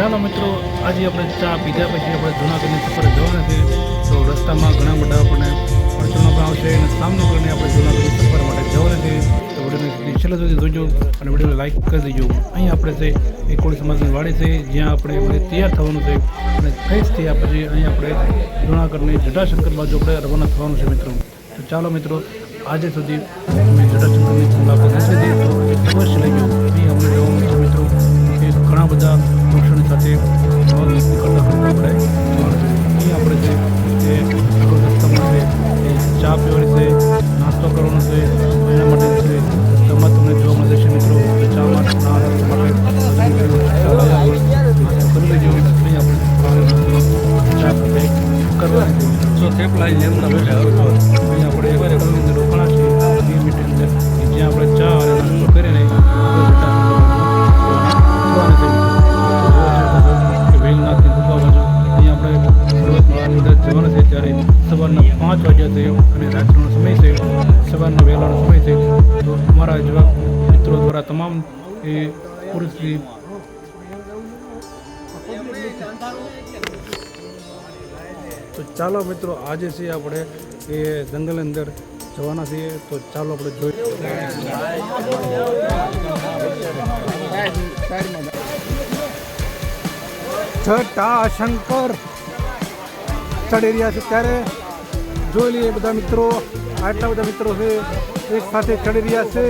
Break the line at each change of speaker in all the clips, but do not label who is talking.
ચાલો મિત્રો, આજે આપણે ચા પીધા પછી આપણે જૂનાગઢની સફરે જવાના છે. તો રસ્તામાં ઘણા બધા આપણને અડચણો પણ આવશે અને સામનો કરીને આપણે જૂનાગઢની સફર માટે જવાના છે. તો વિડીયોને છેલ્લે સુધી જોજો અને વિડીયોને લાઈક કરી દેજો. અહીં આપણે છે એ કોળી સમાજની વાડી છે, જ્યાં આપણે બધે તૈયાર થવાનું છે અને ફ્રેશ થયા પછી અહીં આપણે જૂનાગઢની જટાશંકર બાજુ આપણે રવાના થવાનું છે મિત્રો. તો ચાલો મિત્રો, આજે સુધી અમે જટાશંકરની મુલાકાત નથી લીધી, તો અવશ્ય લઈ ગયો. અહીં અમને જવાનું છે મિત્રો કે ઘણા બધા પક્ષોની સાથે નીકળતા આપણે અહીં આપણે છે એ આગળ રસ્તામાં છે એ ચા પીવાની છે, નાસ્તો કરવાનો છે, એના માટે છે રસ્તામાં તમને જોવા મળે છે મિત્રો. તો ચા માટે નાસ્તો માટે કરી લેજો. અહીં આપણે ચા કરવાની છે. અહીં આપણે રોકાણા છીએ 2 મિનિટ અંદર, જ્યાં આપણે ચા અને નાસ્તો કરીને વેલનાથની ગુફા બાજુ અહીં આપણે પર્વતમાળાની અંદર જવાના છે. ત્યારે સવારના 5 વાગ્યા છે અને રાત્રિનો સમય છે, સવારના વહેલાનો સમય છે. તો અમારા જેવા મિત્રો દ્વારા તમામ એ પરિસ્થિતિ તો ચાલો મિત્રો, આજે છે આપણે એ જંગલની અંદર જવાના છીએ. તો ચાલો આપણે જોઈએ. જટાશંકર ચડી રહ્યા છે ત્યારે જોઈ લઈએ બધા મિત્રો. આટલા બધા મિત્રો છે એક સાથે ચડી રહ્યા છે.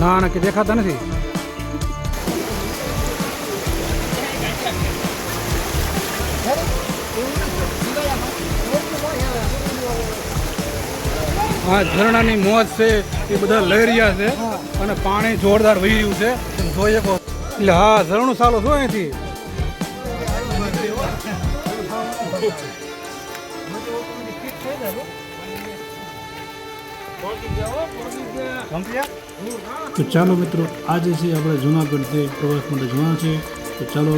ના કે દેખાતા નથી. હા, ઝરણાની મોજ છે એ બધા લઈ રહ્યા છે અને પાણી જોરદાર વહી રહ્યું છે, જોઈ શકો. એટલે હા, ઝરણું ચાલુ શું અહીંથી. તો ચાલો મિત્રો, આજે છે આપણે જૂનાગઢ છે પ્રવાસ માટે જવાનું છે. તો ચાલો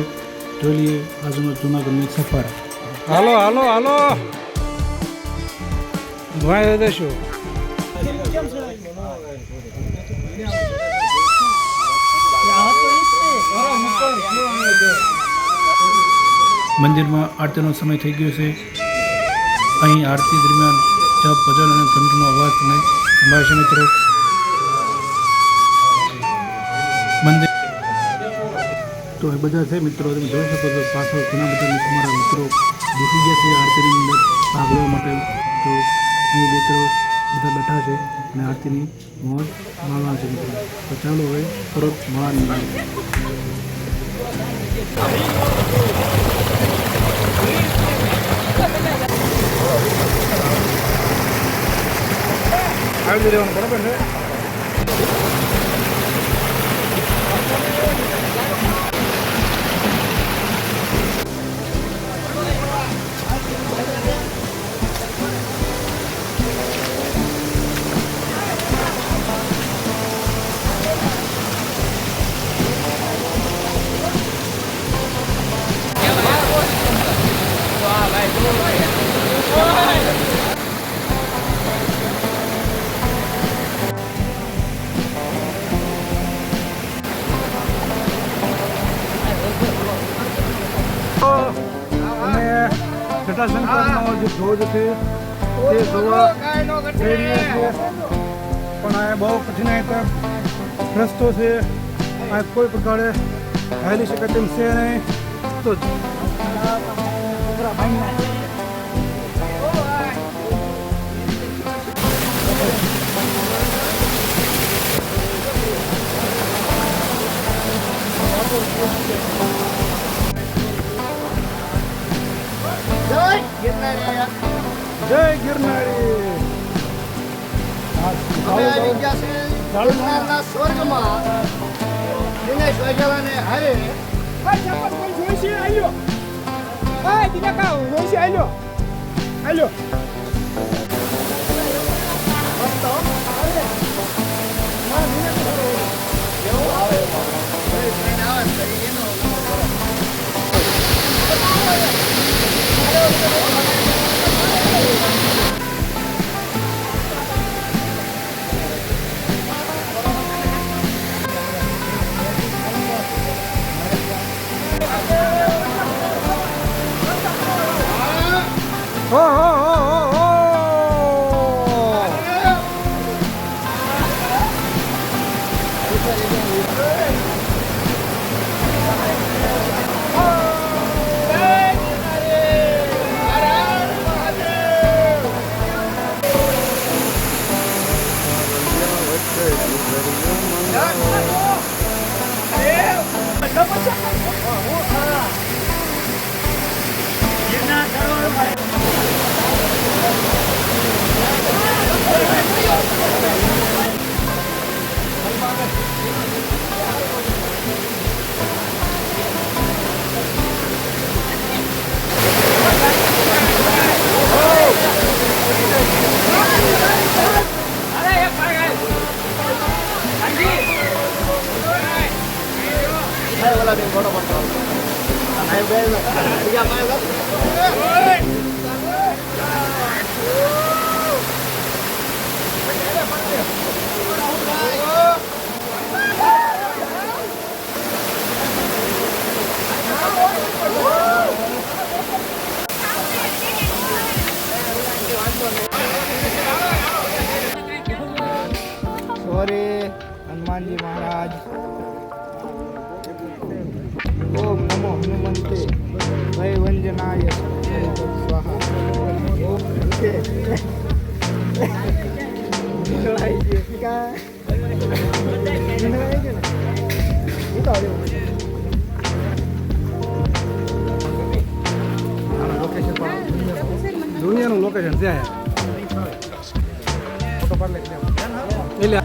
જોઈ લઈએ આજનો જૂનાગઢની સફર. હાલો હાલો હાલો ભાઈ દેશું. મંદિરમાં આરતીનો સમય થઈ ગયો છે. અહીં આરતી દરમિયાન જપ ભજન અને ઘંટનો અવાજ તમને સંભળાય છે મિત્રો. મંદિર તો એ બધા છે મિત્રો, તમે જોઈ શકો છો પાછળ ઘણા બધા તમારા મિત્રો બેસી ગયા છે આરતીની અંદર ભાગ લેવા માટે. તો અહીં મિત્રો બધા બેઠા છે અને આરતીની મોજ માણવા છે મિત્રો. તો ચાલો હવે તરત મળવાની આવી રહેવાનું બરાબર છે. જટાશંકરનો જે ધોધ છે તે જોવા જઈ રહ્યા છીએ, પણ આ બહુ કઠિનાઈ રસ્તો છે. આ કોઈ પ્રકારે હાલી શકે તેમ છે નહીં. તો જય ગિરનારી.
સ્વર્ગમાં દિનેશ વાઘેલાને હારે આવે
હો હો હો હો સોરે હનુમાનજી મહારાજ ઓમ નમો હનુમંતે વૈવંજનાય સ્વાહા દુનિયાનું લોકેશન ત્યાં ફોટો પાડ લે એટલે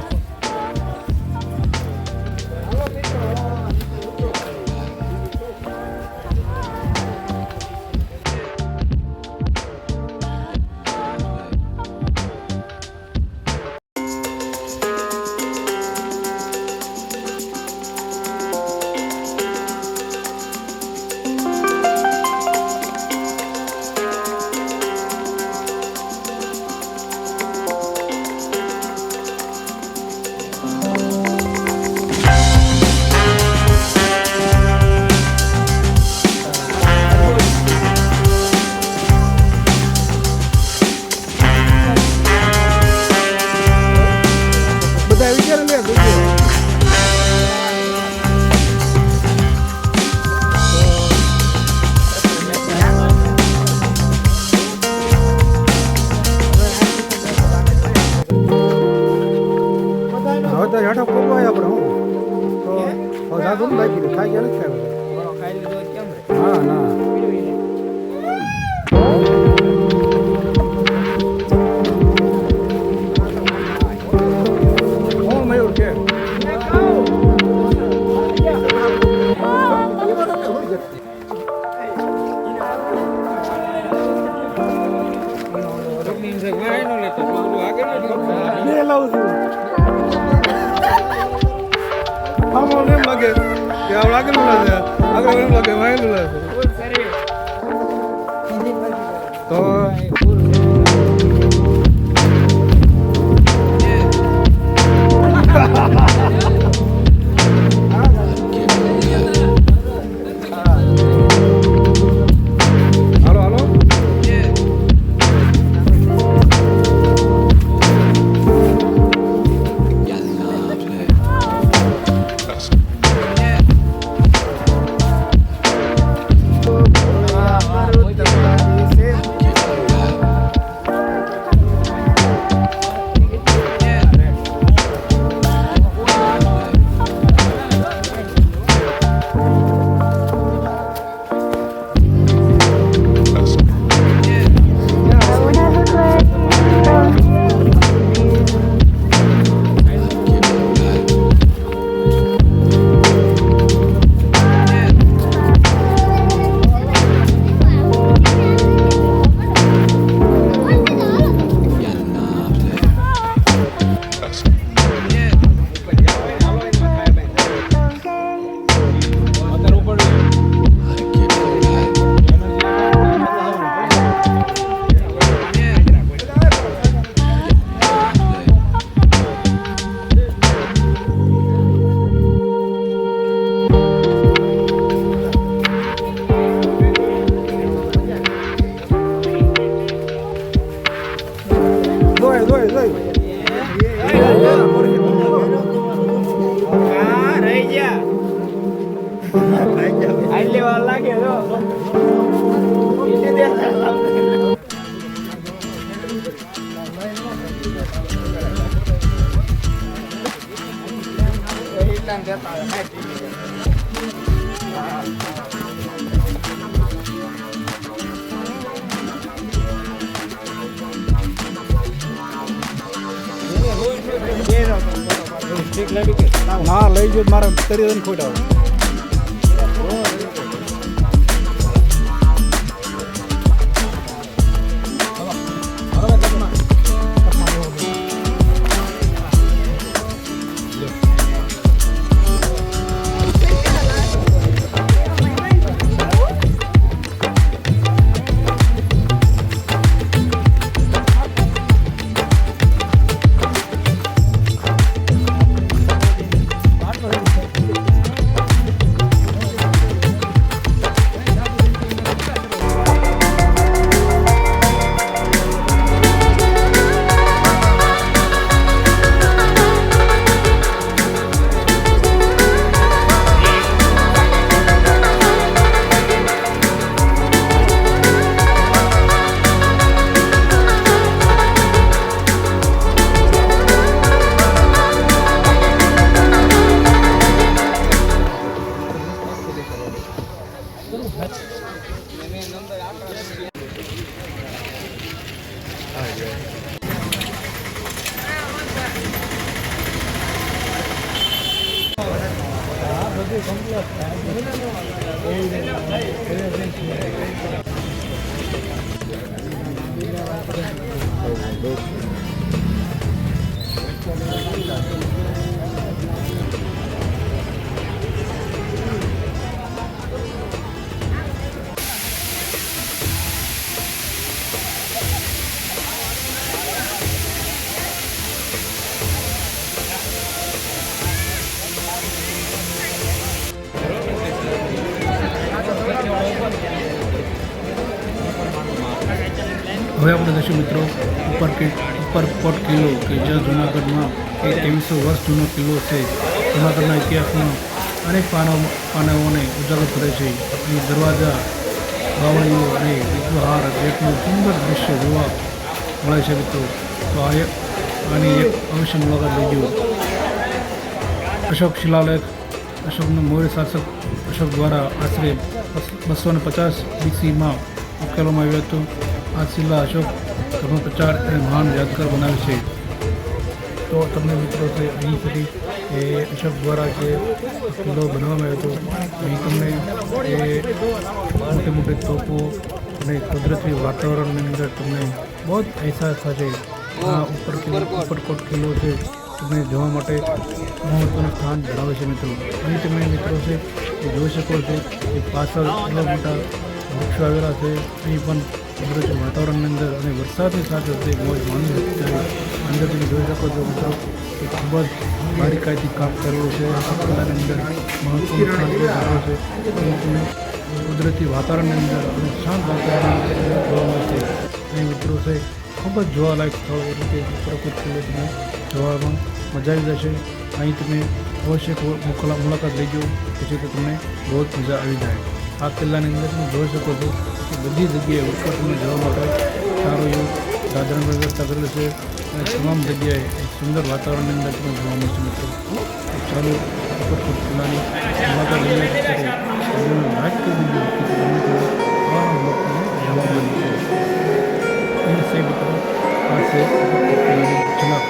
બધા વિચાર લે હવે તો હેઠો પોગવાય આપણે હું તો સાધુ બાકી ખાઈ ગયા નથી હા ના મયુર કે લાવું છું આમાં એમ લાગે કે આ આગળ લાગે આગળ એમ લાગે વાયેલું લાગે તો હાલો હાલો આટલી વાર લાગે જો ના લઈ ગયો મારે તરી ખોટા
હવે આપણે દર્શક મિત્રો ઉપરકોટ કિલ્લો કે જ્યાં જૂનાગઢમાં એ 2300 વર્ષ જૂનો કિલ્લો છે. જૂનાગઢના ઇતિહાસમાં અનેક પાનાઓને ઉજાગર કરે છે. અહીં દરવાજા, બાવળીઓ અને વિગ્રહાર જેટલું સુંદર દૃશ્ય જોવા મળે છે મિત્રો. તો આની એક અવશ્ય મુલાકાત લેજો. અશોક શિલાલેખ અશોકનો મૌર્ય શાસક અશોક દ્વારા આશરે 250 BC-માં ઉકેલવામાં આવ્યો હતો. આ શિલા અશોક ધર્મપ્રચાર અને મહાન યાદગાર બનાવે છે. તો તમને મિત્રો છે અહીં સુધી એ અશોક દ્વારા જે કિલ્લો બનાવવામાં આવ્યો હતો અહીં તમને એ મોટી મોટી તોપો અને કુદરતી વાતાવરણની અંદર તમને બહુ જ અહેસાસ થશે. આ ઉપરકોટ કિલ્લો છે તમને જોવા માટે મહત્ત્વનું સ્થાન ધરાવે છે મિત્રો. અહીં તમે મિત્રો છે એ જોઈ શકો છો એ પાછળ એટલા મોટા વૃક્ષો આવેલા છે. અહીં પણ કુદરતી વાતાવરણની અંદર અને વરસાદની સાથે તે મોજ માણી શકે. અંદર તમે જોઈ શકો છો મિત્રો એ ખૂબ જ બારીકાઈથી કામ કરેલું છે. આ કિલ્લાની અંદર મહત્ત્વનું સ્થાન ધરાવે છે. અહીં તમે કુદરતી વાતાવરણની અંદર અને શાંત વાતાવરણ જોવા મળશે. અહીં મિત્રો છે ખૂબ જ જોવાલાયક સ્થળ એટલે કે ઉપરકોટ કિલ્લો તમે જોવામાં મજા આવી જશે. અહીં તમે અવશ્ય મુલાકાત લેજો પછી તો તમને બહુ જ મજા આવી જાય. આ કિલ્લાની અંદર તમે જોઈ શકો છો કે બધી જગ્યાએ ઉપર તમને જવા માટે સારું એવું દાદરાની વ્યવસ્થા કરેલું છે અને તમામ જગ્યાએ એક સુંદર વાતાવરણની અંદર તમે જોવા મળશે મિત્રો. ચાલો ઉપરકોટ કિલ્લાની મુલાકાત લઈએ લાઈક કરી દીધું કે તમને જોવા મળશે. અહીં છે મિત્રો આ છે ઉપરકોટ કિલ્લાની ઝલક.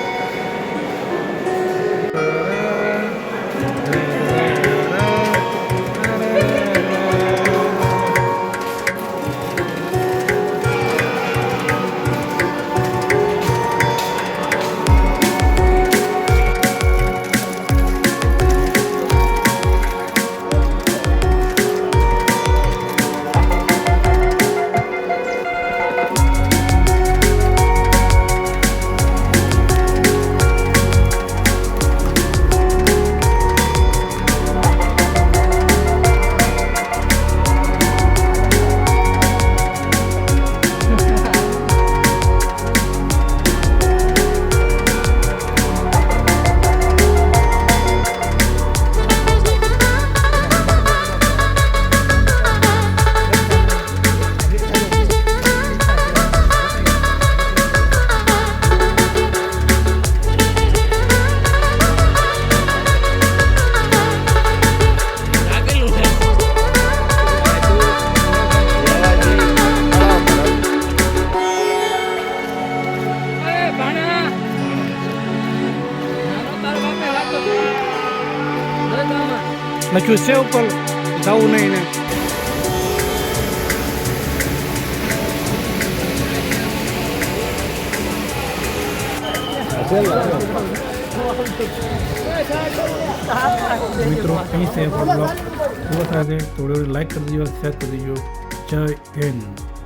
લખ્યું છે ઉપર જવું નહીં ને મિત્રો અહીં છે આપણો બ્લોગ પૂરો થાય છે તો લાઈક કરી દેજો શેર કરી દેજો જય હિન્દ